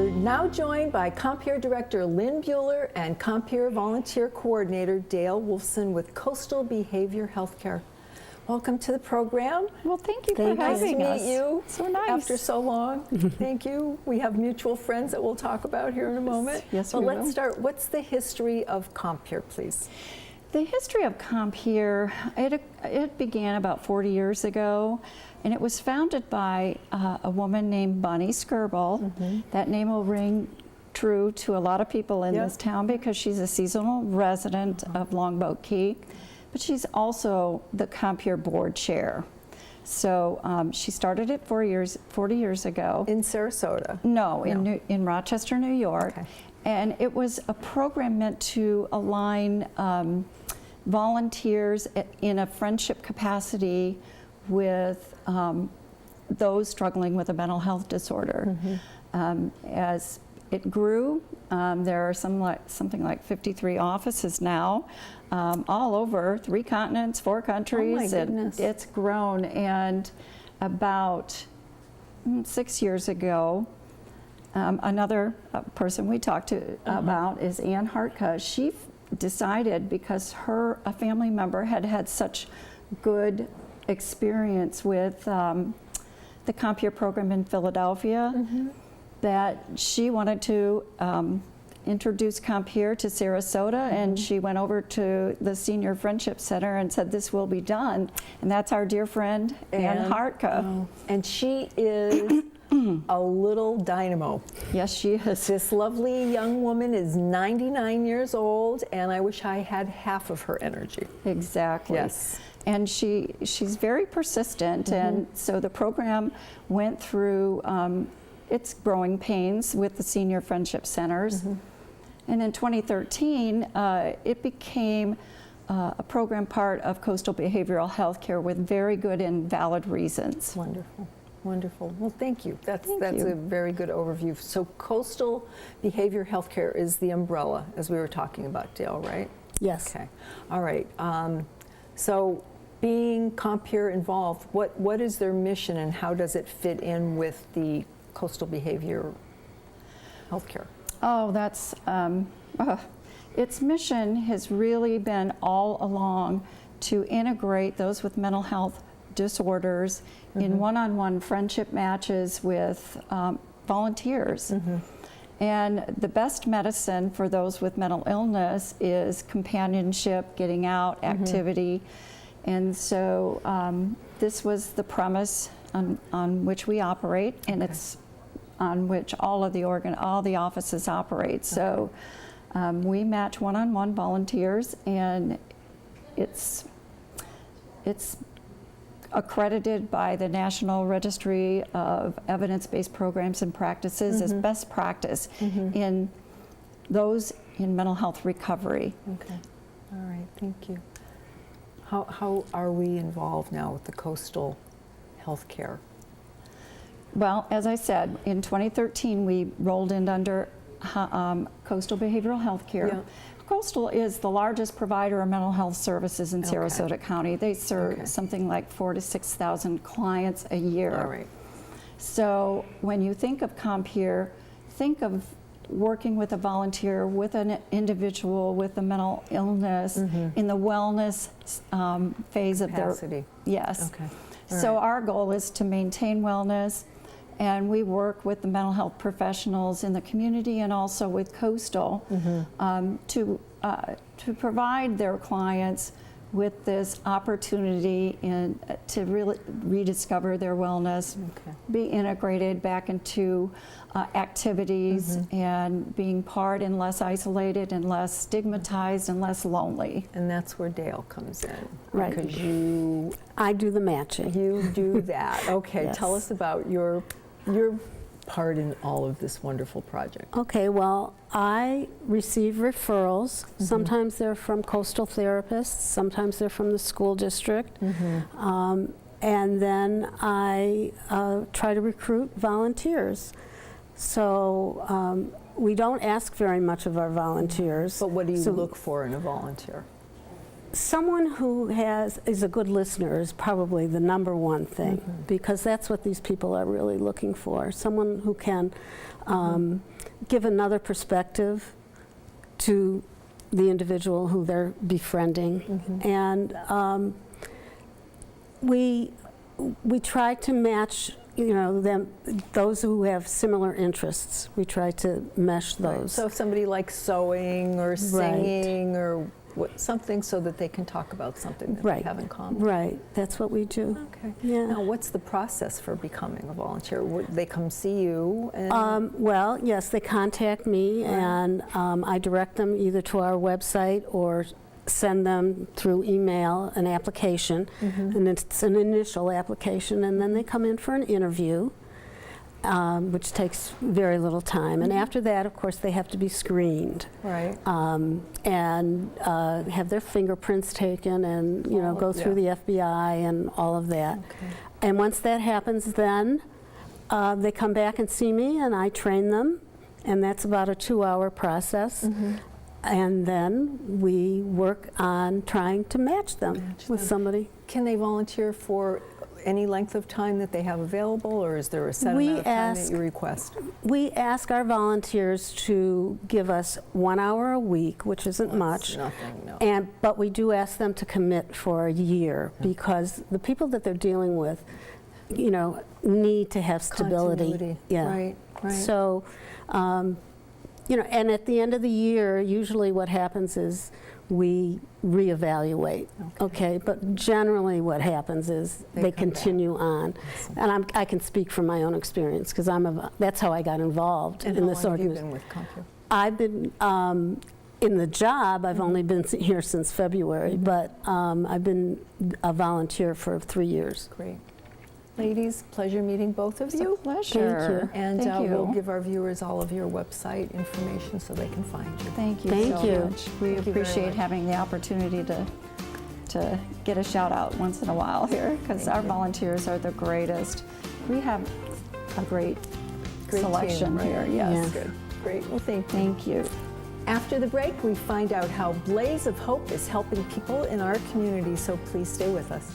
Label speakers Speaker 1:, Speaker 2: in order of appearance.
Speaker 1: We're now joined by Compeer Director Lynn Buehler and Compeer Volunteer Coordinator Dale Wolfson with Coastal Behavior Healthcare. Welcome to the program.
Speaker 2: Well, thank you for having us.
Speaker 1: Nice to meet you.
Speaker 2: So nice.
Speaker 1: After so long. Thank you. We have mutual friends that we'll talk about here in a moment.
Speaker 2: Yes,
Speaker 1: but
Speaker 2: we
Speaker 1: let's
Speaker 2: will.
Speaker 1: start. What's the history of Compeer, please?
Speaker 2: The history of Compeer, it began about 40 years ago, and it was founded by a woman named Bonnie Skirball. That name will ring true to a lot of people in this town because she's a seasonal resident of Longboat Key, but she's also the Compeer board chair. So she started it 40 years ago.
Speaker 1: In Sarasota?
Speaker 2: No, in Rochester, New York.
Speaker 1: Okay.
Speaker 2: And it was a program meant to align volunteers in a friendship capacity with those struggling with a mental health disorder. As it grew, there are something like 53 offices now, all over 3 continents, 4 countries.
Speaker 1: Oh my goodness.
Speaker 2: It's grown, and about 6 years ago, another person we talked to about is Ann Hartka. She decided, because a family member had such good experience with the Compeer program in Philadelphia, that she wanted to introduce Compeer to Sarasota, and she went over to the Senior Friendship Center and said, this will be done. And that's our dear friend, Ann Hartka.
Speaker 1: Oh. And she is a little dynamo.
Speaker 2: Yes, she is.
Speaker 1: This lovely young woman is 99 years old, and I wish I had half of her energy.
Speaker 2: Exactly.
Speaker 1: Yes.
Speaker 2: And she's very persistent, and so the program went through its growing pains with the Senior Friendship Centers. And in 2013, it became a program part of Coastal Behavioral Healthcare with very good and valid reasons.
Speaker 1: Wonderful. Wonderful. Well, thank you. That's
Speaker 2: you.
Speaker 1: a very good overview. So Coastal Behavior Healthcare is the umbrella, as we were talking about, Dale, right?
Speaker 3: Yes.
Speaker 1: Okay. All right. So being Compeer involved, what is their mission and how does it fit in with the Coastal Behavior Healthcare?
Speaker 2: Oh, that's, its mission has really been all along to integrate those with mental health disorders in one-on-one friendship matches with volunteers. And the best medicine for those with mental illness is companionship, getting out, activity. And so this was the premise on which we operate, and it's on which all the offices operate. So we match one-on-one volunteers, and it's accredited by the National Registry of Evidence-Based Programs and Practices as best practice in those in mental health recovery.
Speaker 1: Okay. All right. Thank you. How are we involved now with the Coastal Healthcare?
Speaker 2: Well, as I said, in 2013 we rolled in under Coastal Behavioral Healthcare.
Speaker 1: Yeah.
Speaker 2: Coastal is the largest provider of mental health services in Sarasota County. They serve something like 4,000 to 6,000 clients a year.
Speaker 1: All right.
Speaker 2: So when you think of Compeer, think of working with a volunteer, with an individual with a mental illness in the wellness phase of their
Speaker 1: Capacity.
Speaker 2: Yes.
Speaker 1: Okay.
Speaker 2: So our goal is to maintain wellness, and we work with the mental health professionals in the community and also with Coastal to provide their clients with this opportunity to really rediscover their wellness, be integrated back into activities, and being part and less isolated and less stigmatized and less lonely.
Speaker 1: And that's where Dale comes in.
Speaker 3: Right.
Speaker 1: Because
Speaker 3: I do the matching.
Speaker 1: you do that. Okay.
Speaker 3: Yes.
Speaker 1: Tell us about your part in all of this wonderful project.
Speaker 3: Okay, well, I receive referrals. Sometimes they're from coastal therapists, sometimes they're from the school district. And then I try to recruit volunteers. So we don't ask very much of our volunteers.
Speaker 1: But what do you
Speaker 3: So-
Speaker 1: look for in a volunteer?
Speaker 3: someone who is a good listener is probably the number one thing, because that's what these people are really looking for. Someone who can give another perspective to the individual who they're befriending. And we try to match, you know, those who have similar interests. We try to mesh those.
Speaker 1: Right. So if somebody likes sewing or singing or something, so that they can talk about something that they have in common.
Speaker 3: Right, that's what we do.
Speaker 1: Okay.
Speaker 3: Yeah.
Speaker 1: Now, what's the process for becoming a volunteer? They come see you? And
Speaker 3: Well, yes, they contact me, and I direct them either to our website or send them through email an application, and it's an initial application, and then they come in for an interview, which takes very little time. And after that, of course, they have to be screened.
Speaker 1: Right.
Speaker 3: And have their fingerprints taken, and you know, go through the FBI and all of that.
Speaker 1: Okay.
Speaker 3: And once that happens, then they come back and see me, and I train them, and that's about a 2-hour process. And then we work on trying to match them with somebody.
Speaker 1: Can they volunteer for any length of time that they have available, or is there a set amount of time that you request?
Speaker 3: We ask our volunteers to give us 1 hour a week, which isn't much.
Speaker 1: Nothing, no.
Speaker 3: But we do ask them to commit for a year, because the people that they're dealing with, you know, need to have stability.
Speaker 1: Continuity.
Speaker 3: Yeah.
Speaker 1: Right, right.
Speaker 3: So, you know, and at the end of the year, usually what happens is we reevaluate. Okay, but generally what happens is they continue on. And I can speak from my own experience, because that's how I got involved in this organization.
Speaker 1: And how long have you been with Compeer?
Speaker 3: I've been in the job. I've only been here since February, but I've been a volunteer for 3 years.
Speaker 1: Great. Ladies, pleasure meeting both of
Speaker 2: It's a
Speaker 1: you.
Speaker 2: pleasure.
Speaker 1: And
Speaker 2: Thank you.
Speaker 1: we'll give our viewers all of your website information so they can find you.
Speaker 2: Thank you
Speaker 3: Thank
Speaker 2: so
Speaker 3: you.
Speaker 2: much. We
Speaker 1: Thank you very
Speaker 2: appreciate
Speaker 1: much.
Speaker 2: having the opportunity to get a shout out once in a while here, because
Speaker 1: Thank
Speaker 2: our
Speaker 1: you.
Speaker 2: volunteers are the greatest. We have a great selection
Speaker 1: team, right?
Speaker 2: here. Yes.
Speaker 1: Good. Great. Well, thank you.
Speaker 2: Thank you.
Speaker 1: After the break, we find out how Blaze of Hope is helping people in our community, so please stay with us.